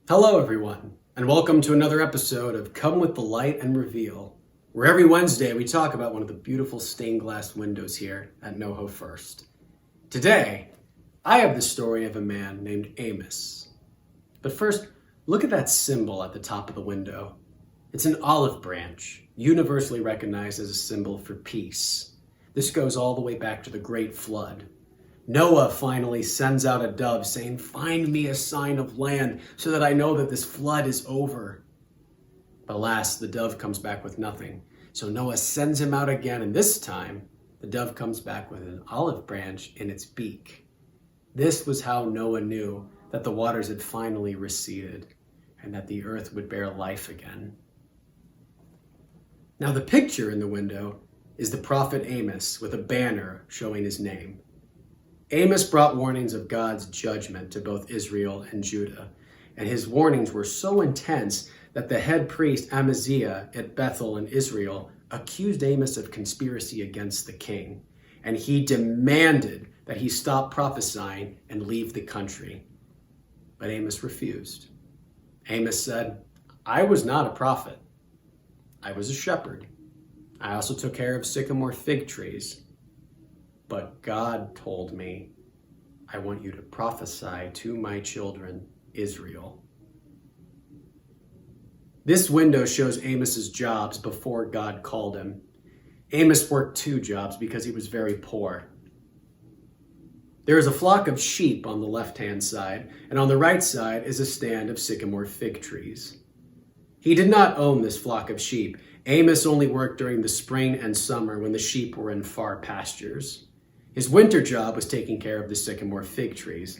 Hello, everyone, and welcome to another episode of Come with the Light and Reveal, where every Wednesday we talk about one of the beautiful stained glass windows here at NoHo First. Today, I have the story of a man named Amos. But first, look at that symbol at the top of the window. It's an olive branch, universally recognized as a symbol for peace. This goes all the way back to the Great Flood. Noah finally sends out a dove saying, "Find me a sign of land so that I know that this flood is over." But alas, the dove comes back with nothing. So Noah sends him out again, and this time, the dove comes back with an olive branch in its beak. This was how Noah knew that the waters had finally receded and that the earth would bear life again. Now the picture in the window is the prophet Amos with a banner showing his name. Amos brought warnings of God's judgment to both Israel and Judah, and his warnings were so intense that the head priest Amaziah at Bethel in Israel accused Amos of conspiracy against the king, and he demanded that he stop prophesying and leave the country. But Amos refused. Amos said, "I was not a prophet. I was a shepherd. I also took care of sycamore fig trees. But God told me, I want you to prophesy to my children, Israel." This window shows Amos's jobs before God called him. Amos worked 2 jobs because he was very poor. There is a flock of sheep on the left-hand side, and on the right side is a stand of sycamore fig trees. He did not own this flock of sheep. Amos only worked during the spring and summer when the sheep were in far pastures. His winter job was taking care of the sycamore fig trees,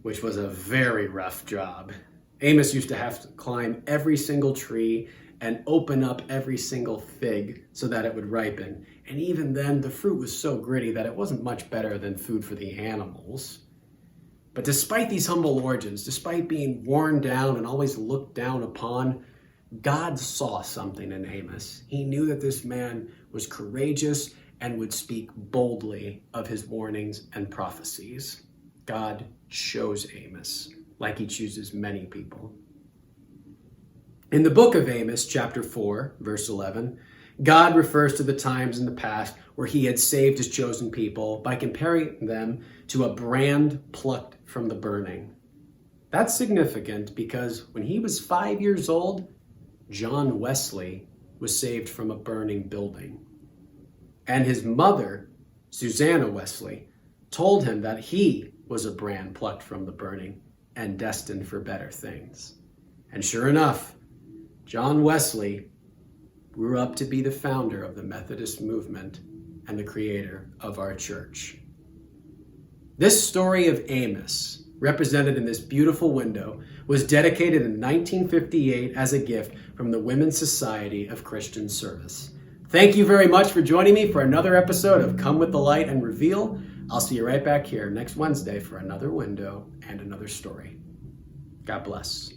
which was a very rough job. Amos used to have to climb every single tree and open up every single fig so that it would ripen. And even then, the fruit was so gritty that it wasn't much better than food for the animals. But despite these humble origins, despite being worn down and always looked down upon, God saw something in Amos. He knew that this man was courageous and would speak boldly of his warnings and prophecies. God chose Amos, like he chooses many people. In the book of Amos, chapter 4, verse 11, God refers to the times in the past where he had saved his chosen people by comparing them to a brand plucked from the burning. That's significant because when he was 5 years old, John Wesley was saved from a burning building. And his mother, Susanna Wesley, told him that he was a brand plucked from the burning and destined for better things. And sure enough, John Wesley grew up to be the founder of the Methodist movement and the creator of our church. This story of Amos, represented in this beautiful window, was dedicated in 1958 as a gift from the Women's Society of Christian Service. Thank you very much for joining me for another episode of Come with the Light and Reveal. I'll see you right back here next Wednesday for another window and another story. God bless.